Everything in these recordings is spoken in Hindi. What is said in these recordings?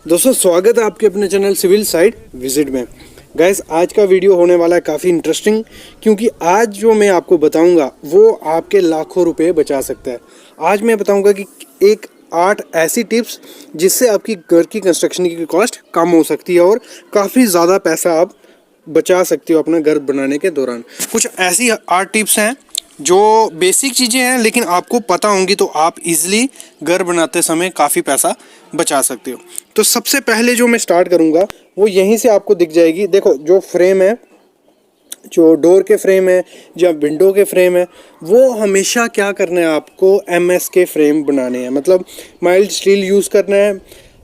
दोस्तों स्वागत है आपके अपने चैनल सिविल साइट विजिट में। गाइस आज का वीडियो होने वाला है काफ़ी इंटरेस्टिंग, क्योंकि आज जो मैं आपको बताऊंगा वो आपके लाखों रुपए बचा सकता है। आज मैं बताऊंगा कि एक 8 ऐसी टिप्स जिससे आपकी घर की कंस्ट्रक्शन की कॉस्ट कम हो सकती है और काफ़ी ज़्यादा पैसा आप बचा सकते हो अपना घर बनाने के दौरान। कुछ ऐसी 8 टिप्स हैं जो बेसिक चीज़ें हैं, लेकिन आपको पता होंगी तो आप इजीली घर बनाते समय काफ़ी पैसा बचा सकते हो। तो सबसे पहले जो मैं स्टार्ट करूंगा वो यहीं से आपको दिख जाएगी। देखो जो फ्रेम है, जो डोर के फ्रेम है या विंडो के फ्रेम है, वो हमेशा क्या करना है, आपको MS के फ्रेम बनाने हैं, मतलब माइल्ड स्टील यूज़ करना है।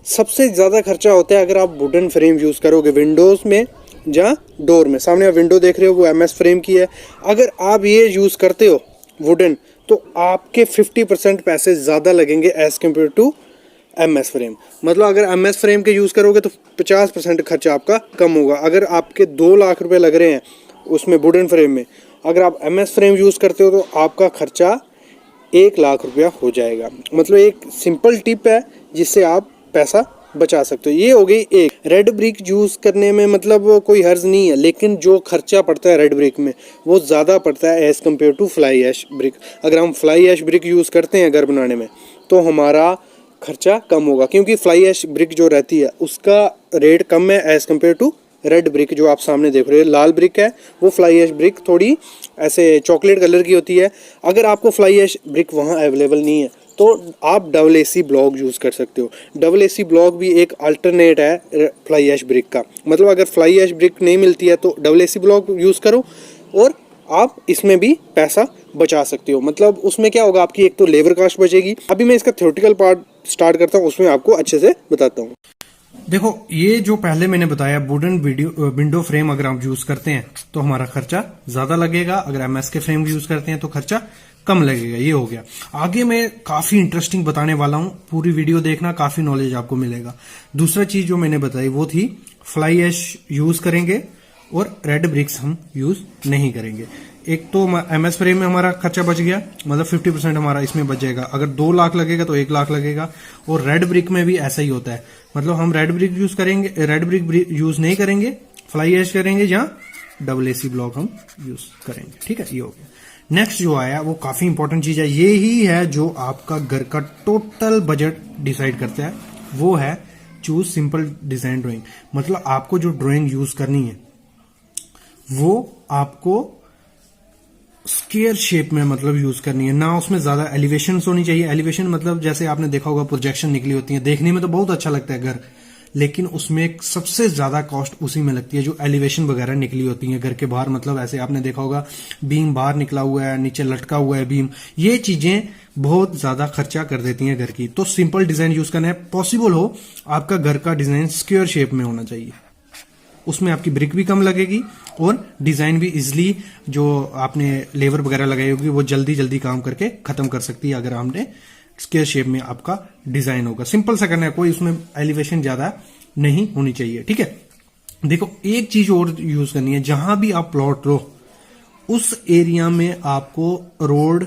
सबसे ज़्यादा खर्चा होता है अगर आप वुडन फ्रेम यूज़ करोगे विंडोज़ में या डोर में। सामने आप विंडो देख रहे हो वो MS फ्रेम की है। अगर आप ये यूज़ करते हो वुडन तो आपके 50% पैसे ज़्यादा लगेंगे as compare to MS frame. मतलब अगर MS फ्रेम के यूज़ करोगे तो 50% खर्चा आपका कम होगा। अगर आपके 2 लाख रुपए लग रहे हैं उसमें वुडन फ्रेम में, अगर आप MS फ्रेम यूज़ करते हो तो आपका खर्चा 1 लाख रुपया हो जाएगा। मतलब एक सिंपल टिप है जिससे आप पैसा बचा सकते हो। ये हो गई एक। रेड ब्रिक यूज़ करने में मतलब कोई हर्ज नहीं है, लेकिन जो खर्चा पड़ता है रेड ब्रिक में वो ज़्यादा पड़ता है as compare to fly ash brick. अगर हम फ्लाई ऐश ब्रिक यूज़ करते हैं घर बनाने में तो हमारा खर्चा कम होगा, क्योंकि फ्लाई ऐश ब्रिक जो रहती है उसका रेट कम है as compare to red brick. जो आप सामने देख रहे हो लाल ब्रिक है, वो फ्लाई ऐश ब्रिक थोड़ी ऐसे चॉकलेट कलर की होती है। अगर आपको फ्लाई ऐश ब्रिक वहाँ अवेलेबल नहीं है तो आप AC ब्लॉक यूज़ कर सकते हो। AC ब्लॉक भी एक अल्टरनेट है फ्लाई ऐश ब्रिक का। मतलब अगर फ्लाई ऐश ब्रिक नहीं मिलती है तो AC ब्लॉक यूज़ करो और आप इसमें भी पैसा बचा सकते हो। मतलब उसमें क्या होगा, आपकी एक तो लेबर कॉस्ट बचेगी। अभी मैं इसका थ्योरेटिकल पार्ट स्टार्ट करता हूँ, उसमें आपको अच्छे से बताता हूँ। देखो ये जो पहले मैंने बताया वुडन विंडो फ्रेम अगर आप यूज करते हैं तो हमारा खर्चा ज्यादा लगेगा, अगर MS के फ्रेम यूज करते हैं तो खर्चा कम लगेगा। ये हो गया। आगे मैं काफी इंटरेस्टिंग बताने वाला हूं, पूरी वीडियो देखना, काफी नॉलेज आपको मिलेगा। दूसरा चीज जो मैंने बताई वो थी फ्लाई ऐश यूज करेंगे और रेड ब्रिक्स हम यूज नहीं करेंगे। एक तो MS फ्रेम में हमारा खर्चा बच गया, मतलब 50% हमारा इसमें बच जाएगा। अगर 2 लाख लगेगा तो 1 लाख लगेगा। और रेड ब्रिक में भी ऐसा ही होता है, मतलब हम रेड ब्रिक यूज करेंगे, रेड ब्रिक यूज नहीं करेंगे, फ्लाई ऐश करेंगे या AC ब्लॉक हम यूज करेंगे। ठीक है, ये हो गया। नेक्स्ट जो आया वो काफी इंपॉर्टेंट चीज है, ये ही है जो आपका घर का टोटल बजट डिसाइड करता है, वो है चूज सिंपल डिजाइन ड्राइंग। मतलब आपको जो ड्राइंग यूज करनी है वो आपको स्क्वायर शेप में मतलब यूज करनी है, ना उसमें ज्यादा एलिवेशन होनी चाहिए। एलिवेशन मतलब जैसे आपने देखा होगा प्रोजेक्शन निकली होती है, देखने में तो बहुत अच्छा लगता है घर, लेकिन उसमें सबसे ज्यादा कॉस्ट उसी में लगती है जो एलिवेशन वगैरह निकली होती है घर के बाहर। मतलब ऐसे आपने देखा होगा बीम बाहर निकला हुआ है, नीचे लटका हुआ है बीम, ये चीजें बहुत ज्यादा खर्चा कर देती हैं घर की। तो सिंपल डिजाइन यूज करना है। पॉसिबल हो आपका घर का डिजाइन स्क्वायर शेप में होना चाहिए, उसमें आपकी ब्रिक भी कम लगेगी और डिजाइन भी इजिली जो आपने लेबर वगैरह लगाई होगी वो जल्दी जल्दी काम करके खत्म कर सकती है अगर हमने स्क्वायर शेप में आपका डिजाइन होगा। सिंपल सा करना है, कोई उसमें एलिवेशन ज्यादा नहीं होनी चाहिए। ठीक है, देखो एक चीज और यूज करनी है, जहां भी आप प्लॉट लो उस एरिया में आपको रोड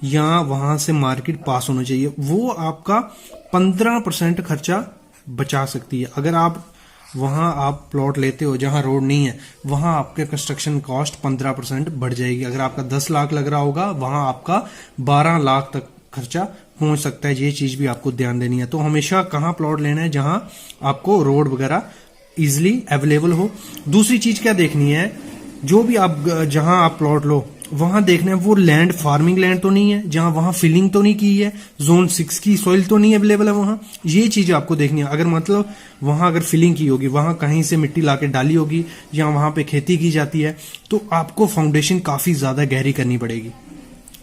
या वहां से मार्केट पास होना चाहिए। वो आपका 15% खर्चा बचा सकती है। अगर आप वहां आप प्लॉट लेते हो जहां रोड नहीं है, वहां आपके कंस्ट्रक्शन कॉस्ट 15% बढ़ जाएगी। अगर आपका 10 लाख लग रहा होगा वहां आपका 12 लाख तक खर्चा पहुंच सकता है। ये चीज भी आपको ध्यान देनी है। तो हमेशा कहां प्लॉट लेना है, जहां आपको रोड वगैरह इजिली अवेलेबल हो। दूसरी चीज क्या देखनी है, जो भी आप जहां आप प्लॉट लो वहां देखना है वो लैंड फार्मिंग लैंड तो नहीं है, जहां वहां फिलिंग तो नहीं की है, जोन 6 की सॉइल तो नहीं अवेलेबल है वहां। ये चीज आपको देखनी है। अगर मतलब वहां अगर फिलिंग की होगी, वहां कहीं से मिट्टी लाके डाली होगी या वहां पे खेती की जाती है, तो आपको फाउंडेशन काफी ज्यादा गहरी करनी पड़ेगी।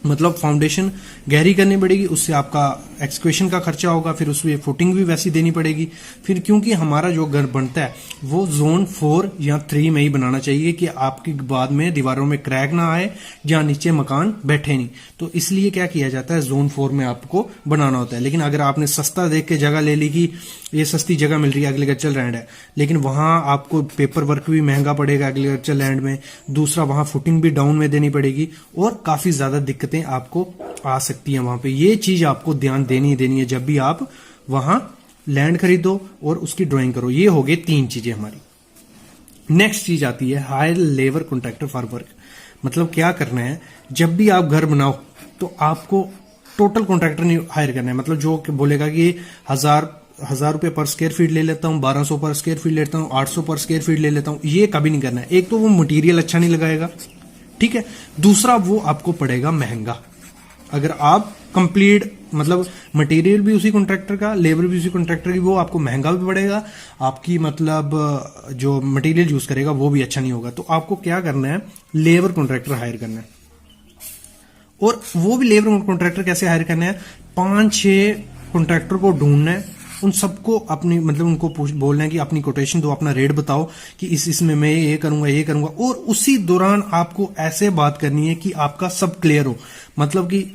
मतलब फाउंडेशन गहरी करनी पड़ेगी, उससे आपका एक्सक्वेशन का खर्चा होगा, फिर उसमें फुटिंग भी वैसी देनी पड़ेगी। फिर क्योंकि हमारा जो घर बनता है वो जोन 4 या 3 में ही बनाना चाहिए कि आपकी बाद में दीवारों में क्रैक ना आए या नीचे मकान बैठे नहीं। तो इसलिए क्या किया जाता है, जोन 4 में आपको बनाना होता है। लेकिन अगर आपने सस्ता देख के जगह ले ली कि ये सस्ती जगह मिल रही है एग्रीकल्चर लैंड है, लेकिन वहां आपको पेपर वर्क भी महंगा पड़ेगा एग्रीकल्चर लैंड में, दूसरा वहां फुटिंग भी डाउन में देनी पड़ेगी और काफी ज्यादा दिक्कतें आपको आ सकती हैं वहां पे। ये चीज आपको ध्यान देनी है जब भी आप वहां लैंड खरीदो और उसकी ड्राइंग करो। ये हो गए 3 चीजें हमारी। नेक्स्ट चीज आती है hire labour contractor for work. मतलब क्या करना है, जब भी आप घर बनाओ तो आपको टोटल कॉन्ट्रैक्टर नहीं हायर करना है। मतलब जो बोलेगा कि 1000 रुपए पर स्क्वायर फीट ले लेता हूँ, 1200 पर स्क्वायर फीट लेता हूँ, 800 पर स्क्वायर फीट ले लेता हूँ, ये कभी नहीं करना है। एक तो वो मटेरियल अच्छा नहीं लगाएगा, ठीक है। दूसरा वो आपको पड़ेगा महंगा। अगर आप कंप्लीट मतलब मटेरियल भी उसी कॉन्ट्रैक्टर का, लेबर भी उसी कॉन्ट्रैक्टर की, वो आपको महंगा भी पड़ेगा। आपकी मतलब जो मटेरियल यूज करेगा वो भी अच्छा नहीं होगा। तो आपको क्या करना है, लेबर कॉन्ट्रैक्टर हायर करना है। और वो भी लेबर कॉन्ट्रैक्टर कैसे हायर करना है, 5-6 कॉन्ट्रैक्टर को ढूंढना है, उन सबको अपनी मतलब उनको बोलना है कि अपनी कोटेशन दो, अपना रेट बताओ कि इसमें मैं ये करूंगा। और उसी दौरान आपको ऐसे बात करनी है कि आपका सब क्लियर हो। मतलब कि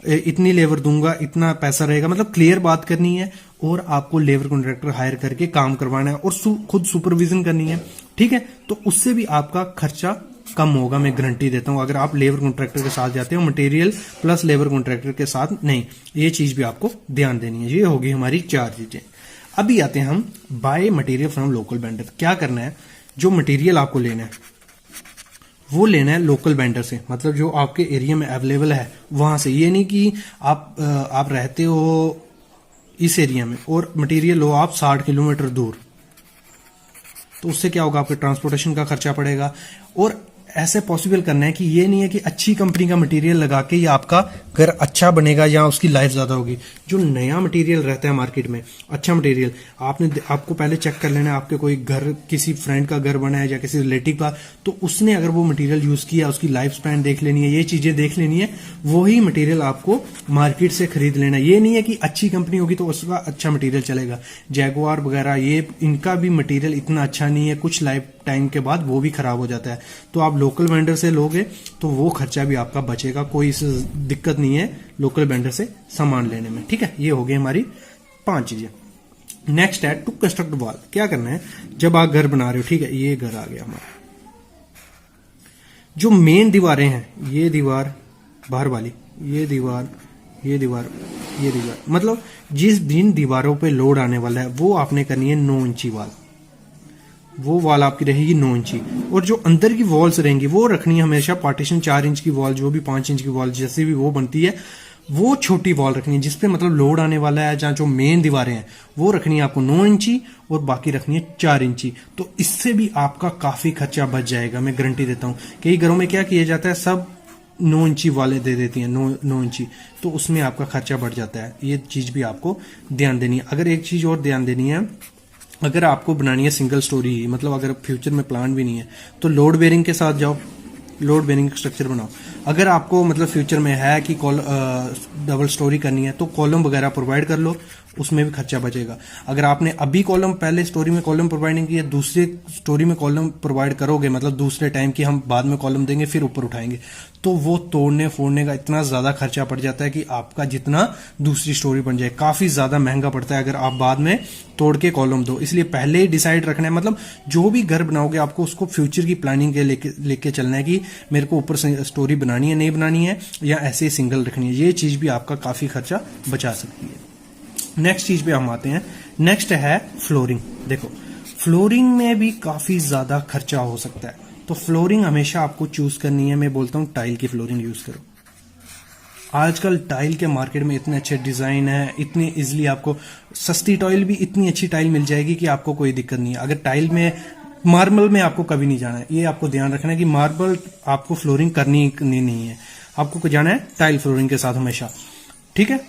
इतनी लेबर दूंगा, इतना पैसा रहेगा, मतलब क्लियर बात करनी है। और आपको लेबर कॉन्ट्रैक्टर हायर करके काम करवाना है और खुद सुपरविजन करनी है, ठीक है। तो उससे भी आपका खर्चा कम होगा, मैं गारंटी देता हूं। अगर आप लेबर कॉन्ट्रैक्टर के साथ जाते हो, मटेरियल प्लस लेबर कॉन्ट्रैक्टर के साथ नहीं, ये चीज भी आपको ध्यान देनी है। ये होगी हमारी 4 चीजें। अभी आते हैं हम by material from local vendor. क्या करना है, जो मटेरियल आपको लेना है वो लेना है लोकल वेंडर से, मतलब जो आपके एरिया में अवेलेबल है वहां से। ये नहीं कि आप रहते हो इस एरिया में और मटेरियल लो आप 60 किलोमीटर दूर, तो उससे क्या होगा, आपके ट्रांसपोर्टेशन का खर्चा पड़ेगा। और ऐसे पॉसिबल करना है कि ये नहीं है कि अच्छी कंपनी का मटेरियल लगा के ये आपका घर अच्छा बनेगा या उसकी लाइफ ज्यादा होगी। जो नया मटेरियल रहता है मार्केट में, अच्छा मटेरियल, आपको पहले चेक कर लेना है। आपके कोई घर, किसी फ्रेंड का घर बना है या किसी रिलेटिव का, तो उसने अगर वो मटेरियल यूज किया, उसकी लाइफ स्पैन देख लेनी है, ये चीजें देख लेनी है। वही मटेरियल आपको मार्केट से खरीद लेना है। ये नहीं है कि अच्छी कंपनी होगी तो उसका अच्छा मटेरियल चलेगा। जैगुआर वगैरह ये इनका भी मटेरियल इतना अच्छा नहीं है, कुछ लाइफ टाइम के बाद वो भी खराब हो जाता है। तो आप लोकल वेंडर से लोगे तो वो खर्चा भी आपका बचेगा, कोई दिक्कत नहीं है लोकल वेंडर से सामान लेने में, ठीक है। ये हो गई हमारी 5 चीजें। नेक्स्ट है टू कंस्ट्रक्ट वॉल। क्या करना है, जब आप घर बना रहे हो, ठीक है, ये घर आ गया हमारा, जो मेन दीवारें हैं, ये दीवार बाहर वाली, ये दीवार, ये दीवार, ये दीवार, मतलब जिन दीवारों पे लोड आने वाला है वो आपने करनी है 9 इंची वाल। वो वॉल आपकी रहेगी 9 इंची। और जो अंदर की वॉल्स रहेंगी वो रखनी है हमेशा पार्टीशन 4 इंच की वॉल, जो भी 5 इंच की वॉल जैसे भी वो बनती है, वो छोटी वॉल रखनी है जिसपे मतलब लोड आने वाला है। जहां जो मेन दीवारें हैं वो रखनी है आपको 9 इंची और बाकी रखनी है 4 इंची। तो इससे भी आपका काफी खर्चा बच जाएगा, मैं गारंटी देता हूं। कई घरों में क्या किया जाता है, सब 9 इंची वाले दे देती हैं, 9 इंची, तो उसमें आपका खर्चा बढ़ जाता है। ये चीज भी आपको ध्यान देनी है। अगर एक चीज और ध्यान देनी है, अगर आपको बनानी है सिंगल स्टोरी, मतलब अगर फ्यूचर में प्लान भी नहीं है, तो लोड बेरिंग के साथ जाओ, लोड बेरिंग स्ट्रक्चर बनाओ। अगर आपको मतलब फ्यूचर में है कि डबल स्टोरी करनी है तो कॉलम वगैरह प्रोवाइड कर लो, उसमें भी खर्चा बचेगा। अगर आपने अभी कॉलम, पहले स्टोरी में कॉलम प्रोवाइड नहीं किया, दूसरी स्टोरी में कॉलम प्रोवाइड करोगे, मतलब दूसरे टाइम की हम बाद में कॉलम देंगे फिर ऊपर उठाएंगे, तो वो तोड़ने फोड़ने का इतना ज्यादा खर्चा पड़ जाता है कि आपका जितना दूसरी स्टोरी बन जाए, काफी ज्यादा महंगा पड़ता है अगर आप बाद में तोड़ के कॉलम दो। इसलिए पहले ही डिसाइड रखना है, मतलब जो भी घर बनाओगे आपको उसको फ्यूचर की प्लानिंग के लेके चलना है कि मेरे को ऊपर स्टोरी बनानी है, नहीं बनानी है, या ऐसे सिंगल रखनी है। ये चीज भी आपका काफी खर्चा बचा सकती है। नेक्स्ट चीज पे हम आते हैं। नेक्स्ट है फ्लोरिंग। देखो, फ्लोरिंग में भी काफी ज्यादा खर्चा हो सकता है, तो फ्लोरिंग हमेशा आपको चूज करनी है। मैं बोलता हूं टाइल की फ्लोरिंग यूज करो। आजकल टाइल के मार्केट में इतने अच्छे डिजाइन है, इतनी इजिली आपको सस्ती टाइल भी इतनी अच्छी टाइल मिल जाएगी कि आपको कोई दिक्कत नहीं है। अगर टाइल में, मार्बल में आपको कभी नहीं जाना है, ये आपको ध्यान रखना है कि मार्बल आपको फ्लोरिंग करनी नहीं है, आपको जाना है टाइल फ्लोरिंग के साथ हमेशा, ठीक है।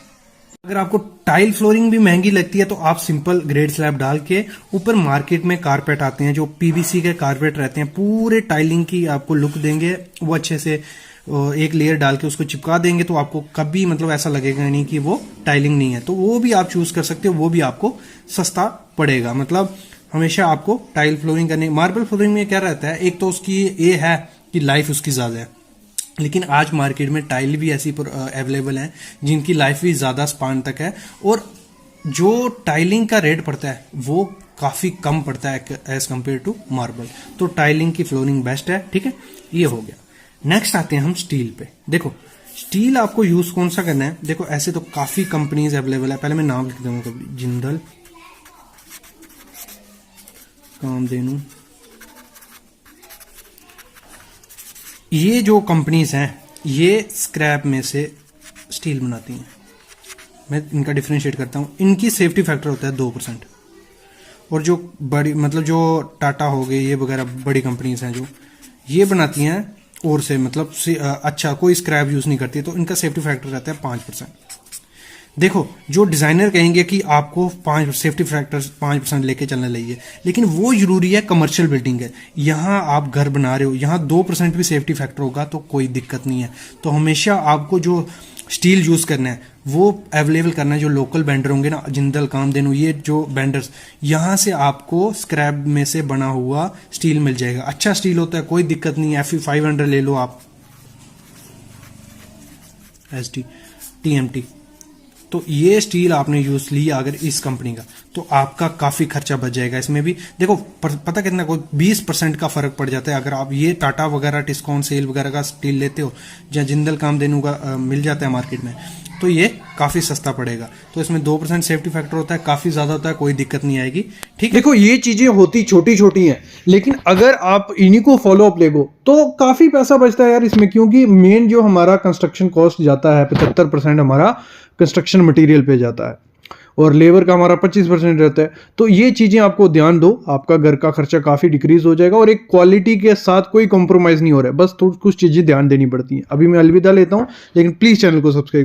अगर आपको टाइल फ्लोरिंग भी महंगी लगती है तो आप सिंपल ग्रेड स्लैब डाल के ऊपर मार्केट में कारपेट आते हैं, जो पीवीसी के कारपेट रहते हैं, पूरे टाइलिंग की आपको लुक देंगे। वो अच्छे से एक लेयर डाल के उसको चिपका देंगे, तो आपको कभी मतलब ऐसा लगेगा नहीं कि वो टाइलिंग नहीं है। तो वो भी आप चूज कर सकते हो, वो भी आपको सस्ता पड़ेगा। मतलब हमेशा आपको टाइल फ्लोरिंग करनी। मार्बल फ्लोरिंग में क्या रहता है, एक तो उसकी ये है कि लाइफ उसकी ज्यादा है, लेकिन आज मार्केट में टाइल भी ऐसी अवेलेबल है जिनकी लाइफ भी ज्यादा स्पान तक है, और जो टाइलिंग का रेट पड़ता है वो काफी कम पड़ता है एज कंपेयर टू मार्बल। तो टाइलिंग की फ्लोरिंग बेस्ट है, ठीक है। ये हो गया। नेक्स्ट आते हैं हम स्टील पे। देखो, स्टील आपको यूज कौन सा करना है। देखो, ऐसे तो काफी कंपनीज अवेलेबल है, पहले मैं नाम लिख दूंगा, जिंदल कामधेनु। ये जो कंपनीज हैं ये स्क्रैप में से स्टील बनाती हैं। मैं इनका डिफरेंशिएट करता हूँ। इनकी सेफ्टी फैक्टर होता है 2%। और जो बड़ी मतलब जो टाटा हो गई ये वगैरह बड़ी कंपनीज हैं जो ये बनाती हैं और से मतलब अच्छा कोई स्क्रैप यूज नहीं करती, तो इनका सेफ्टी फैक्टर रहता है 5%। देखो जो डिजाइनर कहेंगे कि आपको 5 सेफ्टी फैक्टर 5% लेके चलने लगिए, लेकिन वो जरूरी है। कमर्शियल बिल्डिंग है, यहाँ आप घर बना रहे हो, यहाँ 2% भी सेफ्टी फैक्टर होगा तो कोई दिक्कत नहीं है। तो हमेशा आपको जो स्टील यूज करना है वो अवेलेबल करना है। जो लोकल बेंडर होंगे ना, जिंदल, कामधेनु, ये जो बेंडर्स, यहाँ से आपको स्क्रैप में से बना हुआ स्टील मिल जाएगा। अच्छा स्टील होता है, कोई दिक्कत नहीं है। FE 500 ले लो आप, ST TMT। तो ये स्टील आपने यूज लिया अगर इस कंपनी का, तो आपका काफी खर्चा बच जाएगा। इसमें भी देखो पता कितना, कोई 20% का फर्क पड़ जाता है अगर आप ये टाटा वगैरह, टिस्कॉन, सेल वगैरह का स्टील लेते हो, या जिंदल, कामधेनु का मिल जाता है मार्केट में, तो ये काफी सस्ता पड़ेगा। तो इसमें 2% सेफ्टी फैक्टर होता है, काफी ज्यादा होता है, कोई दिक्कत नहीं आएगी। ठीक है, देखो ये चीजें होती छोटी छोटी हैं, लेकिन अगर आप इन्हीं को फॉलो अप लेगो तो काफी पैसा बचता है यार इसमें। क्योंकि मेन जो हमारा कंस्ट्रक्शन कॉस्ट जाता है 75% हमारा कंस्ट्रक्शन मटेरियल पे जाता है, और लेबर का हमारा 25% रहता है। तो ये चीजें आपको ध्यान दो, आपका घर का खर्चा काफी डिक्रीज हो जाएगा, और एक क्वालिटी के साथ कोई कॉम्प्रोमाइज नहीं हो रहा है। बस कुछ चीजें ध्यान देनी पड़ती हैं। अभी मैं अलविदा लेता हूं, लेकिन प्लीज चैनल को सब्सक्राइब